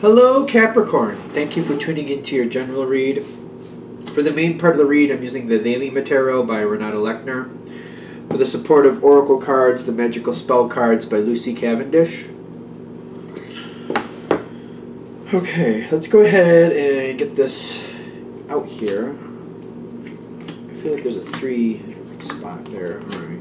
Hello Capricorn, thank you for tuning into your general read. For the main part of the read, I'm using the Daily Tarot by Renata Lechner. For the supportive oracle cards, the magical spell cards by Lucy Cavendish. Okay, let's go ahead and get this out here. I feel like there's a 3 spot there. Alright.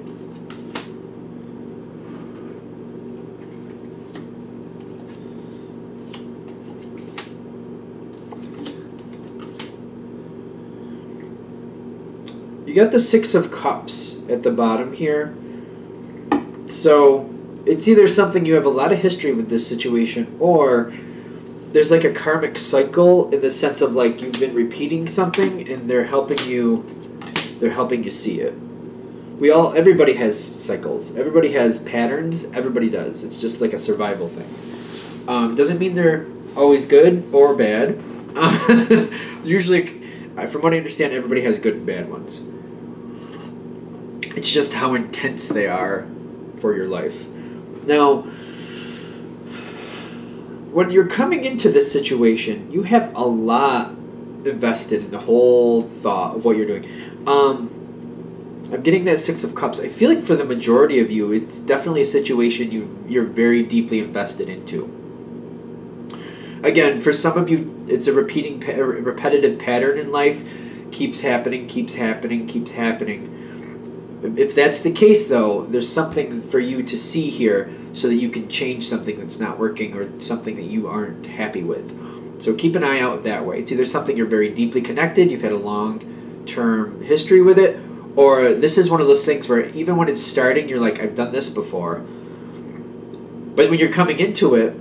You got the 6 of Cups at the bottom here. So it's either something you have a lot of history with this situation, or there's like a karmic cycle in the sense of like you've been repeating something and they're helping you see it. Everybody has cycles. Everybody has patterns. Everybody does. It's just like a survival thing. Doesn't mean they're always good or bad. Usually, from what I understand, everybody has good and bad ones. It's just how intense they are for your life. Now, when you're coming into this situation, you have a lot invested in the whole thought of what you're doing. I'm getting that 6 of Cups. I feel like for the majority of you, it's definitely a situation you're very deeply invested into. Again, for some of you, it's a repetitive pattern in life. Keeps happening, keeps happening, keeps happening. If that's the case, though, there's something for you to see here so that you can change something that's not working or something that you aren't happy with. So keep an eye out that way. It's either something you're very deeply connected, you've had a long-term history with it, or this is one of those things where even when it's starting, you're like, I've done this before. But when you're coming into it,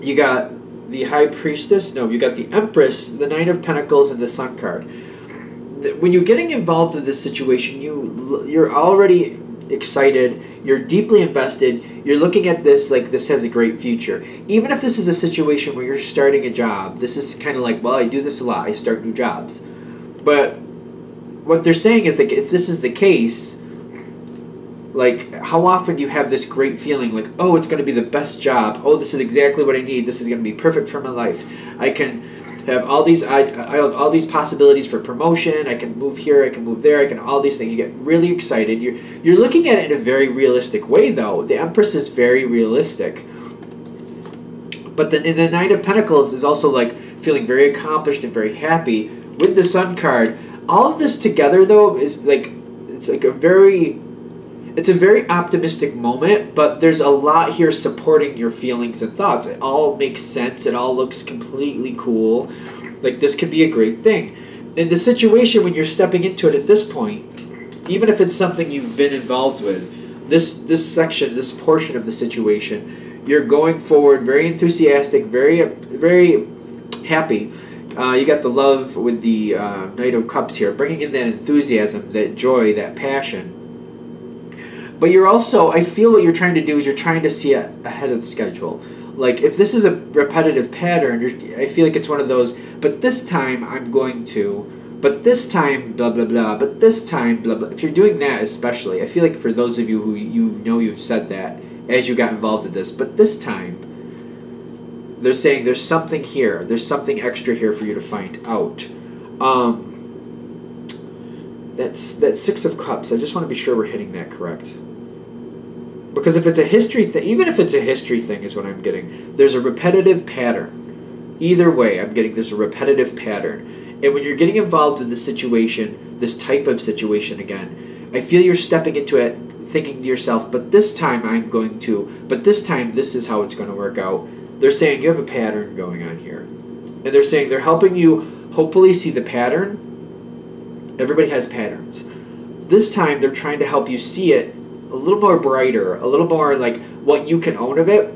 you got the High Priestess, no, you got the Empress, the Knight of Pentacles, and the Sun card. When you're getting involved with this situation, you're already excited, you're deeply invested, you're looking at this like this has a great future. Even if this is a situation where you're starting a job, this is kind of like, well, I do this a lot, I start new jobs. But what they're saying is, like, if this is the case, like, how often do you have this great feeling like, oh, it's going to be the best job, oh, this is exactly what I need, this is going to be perfect for my life, I can have all these possibilities for promotion, I can move here, I can move there, I can all these things. You get really excited. You're looking at it in a very realistic way, though. The Empress is very realistic. But the Knight of Pentacles is also like feeling very accomplished and very happy. With the Sun card, all of this together, though, is like it's a very optimistic moment, but there's a lot here supporting your feelings and thoughts. It all makes sense. It all looks completely cool. Like, this could be a great thing. In the situation, when you're stepping into it at this point, even if it's something you've been involved with, this section, this portion of the situation, you're going forward very enthusiastic, very happy. You got the love with the Knight of Cups here, bringing in that enthusiasm, that joy, that passion. But you're also, I feel what you're trying to do is you're trying to see it ahead of the schedule. Like, if this is a repetitive pattern, I feel like it's one of those, but this time I'm going to, but this time blah, blah, blah, but this time blah, blah. If you're doing that especially, I feel like for those of you who you've said that as you got involved in this, but this time, they're saying there's something here. There's something extra here for you to find out. That 6 of Cups, I just want to be sure we're hitting that correct. Because if it's a history thing, even if it's a history thing is what I'm getting, there's a repetitive pattern. Either way, I'm getting there's a repetitive pattern. And when you're getting involved with this situation, this type of situation again, I feel you're stepping into it thinking to yourself, but this time I'm going to, but this time this is how it's going to work out. They're saying you have a pattern going on here. And they're saying they're helping you hopefully see the pattern. Everybody has patterns. This time they're trying to help you see it a little more brighter, a little more like what you can own of it.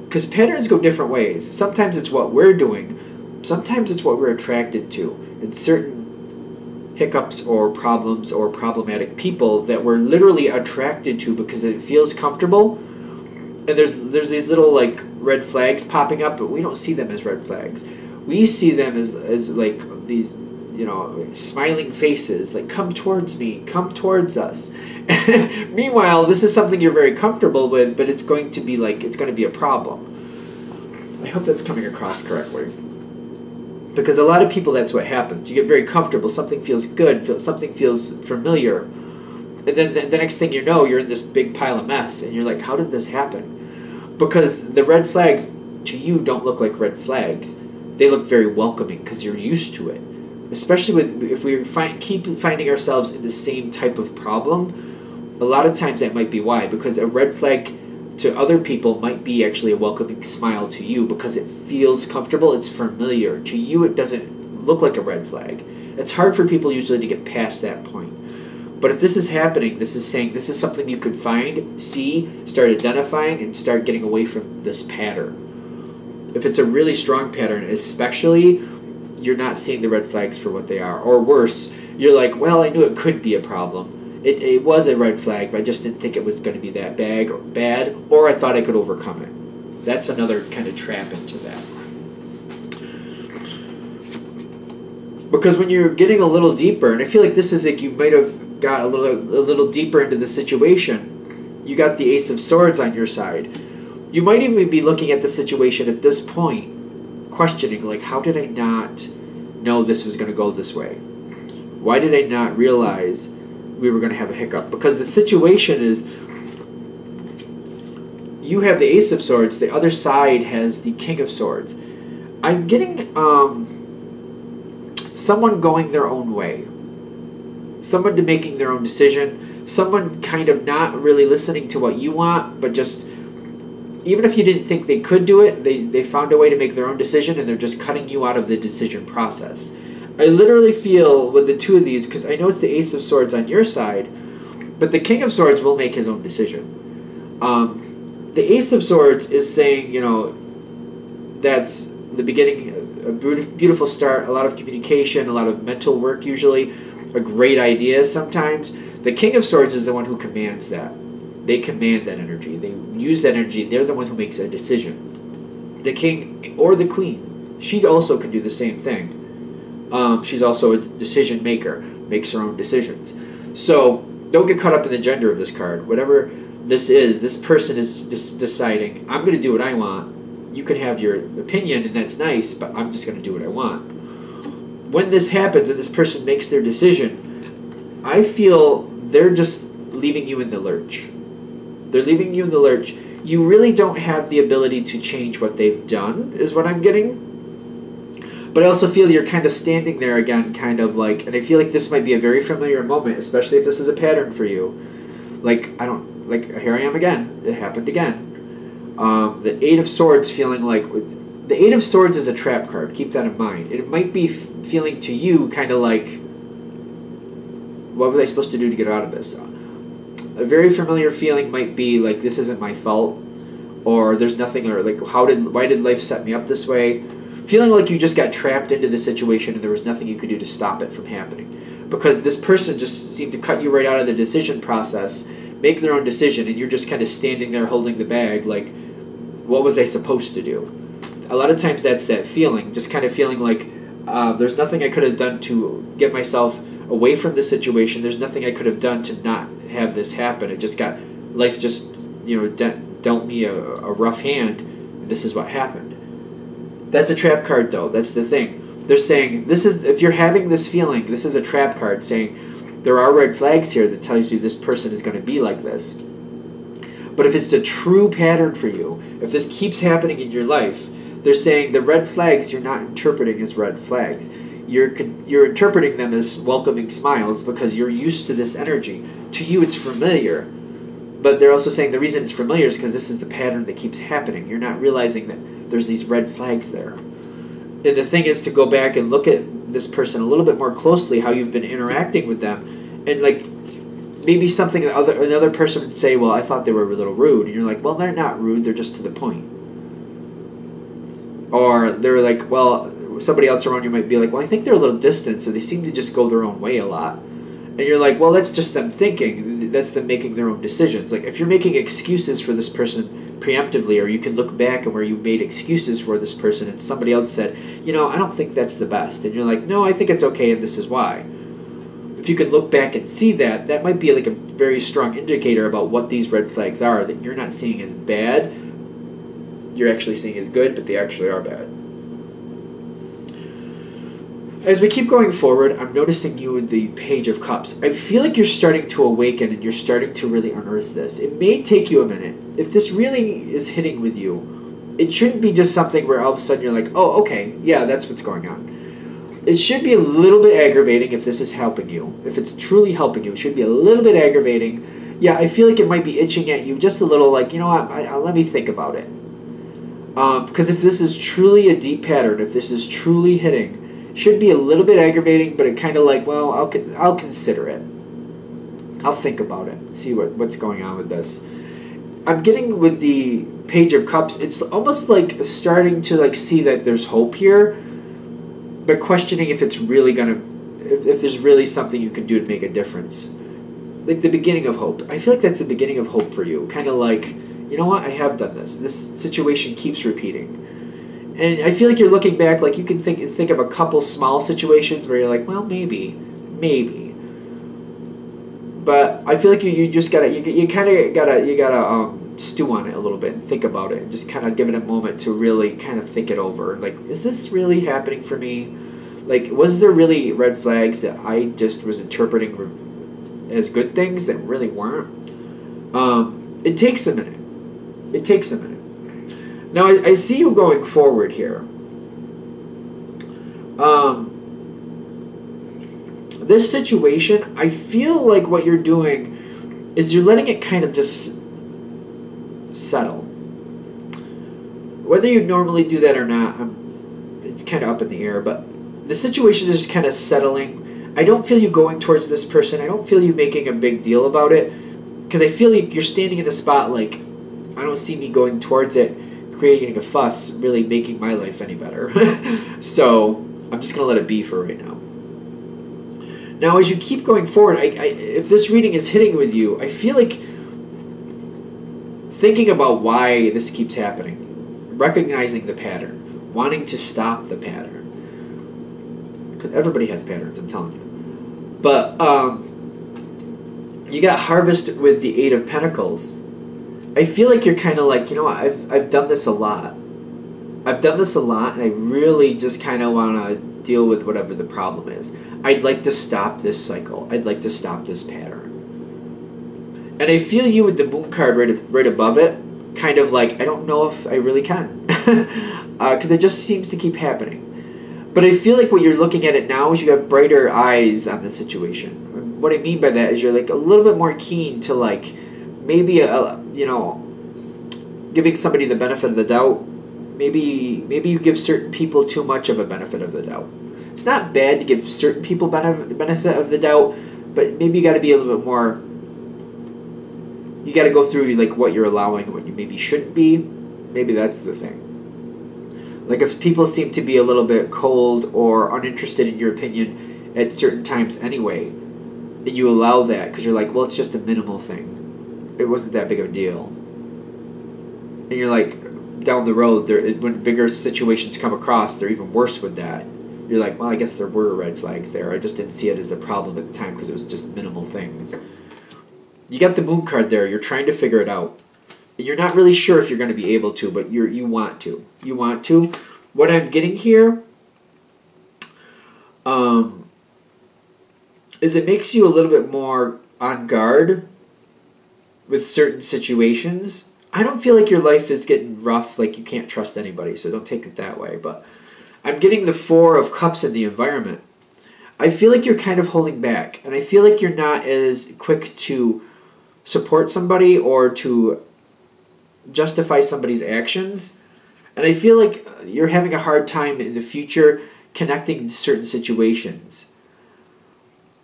Because patterns go different ways. Sometimes it's what we're doing. Sometimes it's what we're attracted to. And certain hiccups or problems or problematic people that we're literally attracted to because it feels comfortable. And there's these little like red flags popping up, but we don't see them as red flags. We see them as like these, you know, smiling faces, like, come towards me, come towards us. Meanwhile, this is something you're very comfortable with, but it's going to be like, it's going to be a problem. I hope that's coming across correctly. Because a lot of people, that's what happens. You get very comfortable. Something feels good. Something feels familiar. And then the next thing you know, you're in this big pile of mess. And you're like, how did this happen? Because the red flags to you don't look like red flags. They look very welcoming because you're used to it. Especially if we keep finding ourselves in the same type of problem, a lot of times that might be why. Because a red flag to other people might be actually a welcoming smile to you because it feels comfortable, it's familiar. To you, it doesn't look like a red flag. It's hard for people usually to get past that point. But if this is happening, this is saying this is something you could find, see, start identifying, and start getting away from this pattern. If it's a really strong pattern, especially, you're not seeing the red flags for what they are. Or worse, you're like, well, I knew it could be a problem. It was a red flag, but I just didn't think it was going to be that bad, or I thought I could overcome it. That's another kind of trap into that. Because when you're getting a little deeper, and I feel like this is like you might have got a little deeper into the situation, you got the Ace of Swords on your side. You might even be looking at the situation at this point, questioning, like, how did I not know this was going to go this way? Why did I not realize we were going to have a hiccup? Because the situation is, you have the Ace of Swords, the other side has the King of Swords. I'm getting someone going their own way, someone making their own decision, someone kind of not really listening to what you want, but just, even if you didn't think they could do it, they found a way to make their own decision, and they're just cutting you out of the decision process. I literally feel with the two of these, because I know it's the Ace of Swords on your side, but the King of Swords will make his own decision. The Ace of Swords is saying, you know, that's the beginning, a beautiful start, a lot of communication, a lot of mental work usually, a great idea sometimes. The King of Swords is the one who commands that. They command that energy. They use that energy. They're the one who makes a decision. The King or the Queen, she also can do the same thing. She's also a decision maker, makes her own decisions. So don't get caught up in the gender of this card. Whatever this is, this person is deciding, I'm going to do what I want. You can have your opinion, and that's nice, but I'm just going to do what I want. When this happens and this person makes their decision, I feel they're just leaving you in the lurch. They're leaving you in the lurch. You really don't have the ability to change what they've done, is what I'm getting. But I also feel you're kind of standing there again, kind of like, and I feel like this might be a very familiar moment, especially if this is a pattern for you. Like, here I am again. It happened again. The Eight of Swords feeling like, the Eight of Swords is a trap card. Keep that in mind. It might be feeling to you kind of like, what was I supposed to do to get out of this? A very familiar feeling might be like, this isn't my fault, or there's nothing, or like, why did life set me up this way? Feeling like you just got trapped into the situation and there was nothing you could do to stop it from happening. Because this person just seemed to cut you right out of the decision process, make their own decision, and you're just kind of standing there holding the bag like, what was I supposed to do? A lot of times that's that feeling, just kind of feeling like there's nothing I could have done to get myself away from this situation. There's nothing I could have done to not have this happen. It just got, life just, you know, dealt me a rough hand, and this is what happened. That's a trap card, though. That's the thing. They're saying, this is, if you're having this feeling, this is a trap card saying there are red flags here that tells you this person is going to be like this. But if it's a true pattern for you, if this keeps happening in your life, they're saying the red flags you're not interpreting as red flags. You're interpreting them as welcoming smiles because you're used to this energy. To you, it's familiar. But they're also saying the reason it's familiar is because this is the pattern that keeps happening. You're not realizing that there's these red flags there. And the thing is to go back and look at this person a little bit more closely, how you've been interacting with them. And like, maybe something that another person would say, well, I thought they were a little rude. And you're like, well, they're not rude. They're just to the point. Or they're like, well, somebody else around you might be like, well, I think they're a little distant, so they seem to just go their own way a lot. And you're like, well, that's just them thinking. That's them making their own decisions. Like, if you're making excuses for this person preemptively, or you can look back and where you made excuses for this person and somebody else said, you know, I don't think that's the best. And you're like, no, I think it's okay and this is why. If you could look back and see that, that might be like a very strong indicator about what these red flags are that you're not seeing as bad, you're actually seeing as good, but they actually are bad. As we keep going forward, I'm noticing you with the Page of Cups. I feel like you're starting to awaken and you're starting to really unearth this. It may take you a minute. If this really is hitting with you, it shouldn't be just something where all of a sudden you're like, oh, okay, yeah, that's what's going on. It should be a little bit aggravating if this is helping you. If it's truly helping you, it should be a little bit aggravating. Yeah, I feel like it might be itching at you just a little, like, you know what, let me think about it. Because if this is truly a deep pattern, if this is truly hitting, should be a little bit aggravating, but it kind of like, well, I'll consider it. I'll think about it. See what's going on with this. I'm getting with the Page of Cups, it's almost like starting to like see that there's hope here, but questioning if it's really gonna, if there's really something you can do to make a difference. Like the beginning of hope. I feel like that's the beginning of hope for you. Kind of like, you know what, I have done this. This situation keeps repeating. And I feel like you're looking back, like you can think of a couple small situations where you're like, well, maybe. But I feel like you just gotta, you gotta stew on it a little bit and think about it and just kind of give it a moment to really kind of think it over. Like, is this really happening for me? Like, was there really red flags that I just was interpreting as good things that really weren't? It takes a minute. It takes a minute. Now, I see you going forward here. This situation, I feel like what you're doing is you're letting it kind of just settle. Whether you normally do that or not, it's kind of up in the air, but the situation is just kind of settling. I don't feel you going towards this person. I don't feel you making a big deal about it, because I feel like you're standing in a spot like, I don't see me going towards it, creating a fuss, really making my life any better. So I'm just going to let it be for right now. Now, as you keep going forward, if this reading is hitting with you, I feel like thinking about why this keeps happening, recognizing the pattern, wanting to stop the pattern. Because everybody has patterns, I'm telling you. But you got Harvest with the Eight of Pentacles. I feel like you're kind of like, you know what, I've done this a lot. I've done this a lot, and I really just kind of want to deal with whatever the problem is. I'd like to stop this cycle. I'd like to stop this pattern. And I feel you with the Moon card right above it, kind of like, I don't know if I really can. Because it just seems to keep happening. But I feel like what you're looking at it now is you have brighter eyes on the situation. What I mean by that is you're like a little bit more keen to like, maybe giving somebody the benefit of the doubt. Maybe you give certain people too much of a benefit of the doubt. It's not bad to give certain people benefit of the doubt, but maybe you got to be a little bit more. You got to go through like what you're allowing, what you maybe shouldn't be. Maybe that's the thing. Like if people seem to be a little bit cold or uninterested in your opinion at certain times anyway, and you allow that because you're like, well, it's just a minimal thing. It wasn't that big of a deal. And you're like, down the road, when bigger situations come across, they're even worse with that. You're like, well, I guess there were red flags there. I just didn't see it as a problem at the time because it was just minimal things. You got the Moon card there. You're trying to figure it out. And you're not really sure if you're going to be able to, but you want to. You want to. What I'm getting here is it makes you a little bit more on guard with certain situations. I don't feel like your life is getting rough, like you can't trust anybody, so don't take it that way. But I'm getting the Four of Cups in the environment. I feel like you're kind of holding back, and I feel like you're not as quick to support somebody or to justify somebody's actions. And I feel like you're having a hard time in the future connecting to certain situations.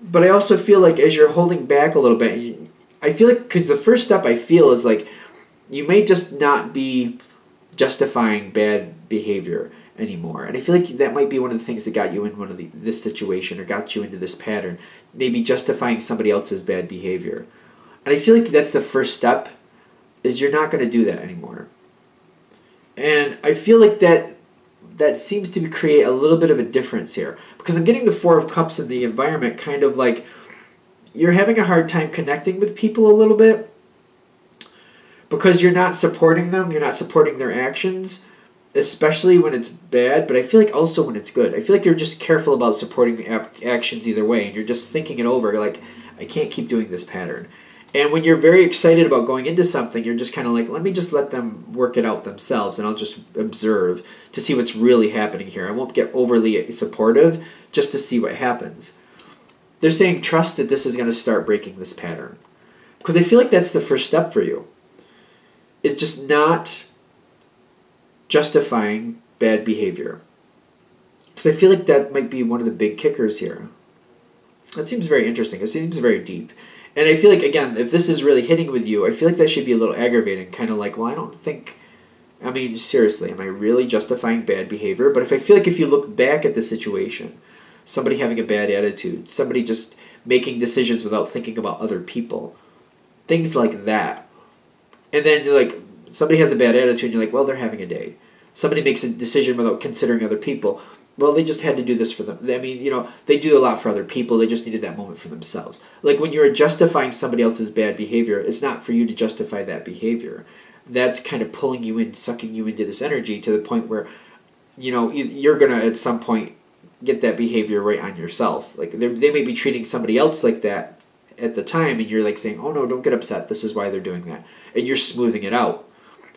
But I also feel like as you're holding back a little bit, I feel like, because the first step I feel is like, you may just not be justifying bad behavior anymore. And I feel like that might be one of the things that got you in this situation or got you into this pattern. Maybe justifying somebody else's bad behavior. And I feel like that's the first step, is you're not going to do that anymore. And I feel like that seems to create a little bit of a difference here. Because I'm getting the Four of Cups in the environment, kind of like you're having a hard time connecting with people a little bit. because you're not supporting them, you're not supporting their actions, especially when it's bad, but I feel like also when it's good. I feel like you're just careful about supporting actions either way, and you're just thinking it over, like, I can't keep doing this pattern. And when you're very excited about going into something, you're just kind of like, let me just let them work it out themselves, and I'll just observe to see what's really happening here. I won't get overly supportive just to see what happens. They're saying trust that this is going to start breaking this pattern. Because I feel like that's the first step for you. It's just not justifying bad behavior. Because I feel like that might be one of the big kickers here. That seems very interesting. It seems very deep. And I feel like, again, if this is really hitting with you, I feel like that should be a little aggravating. Kind of like, well, I don't think... I mean, seriously, am I really justifying bad behavior? But if you look back at the situation, somebody having a bad attitude, somebody just making decisions without thinking about other people, things like that. And then you're like, somebody has a bad attitude, and you're like, well, they're having a day. Somebody makes a decision without considering other people. Well, they just had to do this for them. I mean, they do a lot for other people. They just needed that moment for themselves. Like when you're justifying somebody else's bad behavior, it's not for you to justify that behavior. That's kind of pulling you in, sucking you into this energy to the point where, you're going to at some point get that behavior right on yourself. Like they may be treating somebody else like that at the time, and you're like saying, oh no, don't get upset. This is why they're doing that. And you're smoothing it out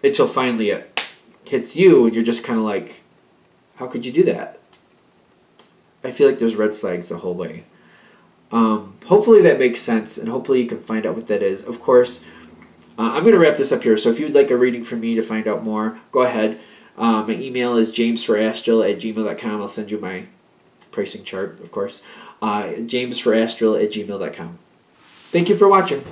until finally it hits you, and you're just kind of like, how could you do that? I feel like there's red flags the whole way. Hopefully that makes sense, and hopefully you can find out what that is. Of course, I'm going to wrap this up here, so if you'd like a reading from me to find out more, go ahead. My email is jamesforastral@gmail.com. I'll send you my pricing chart, of course. jamesforastral@gmail.com. Thank you for watching.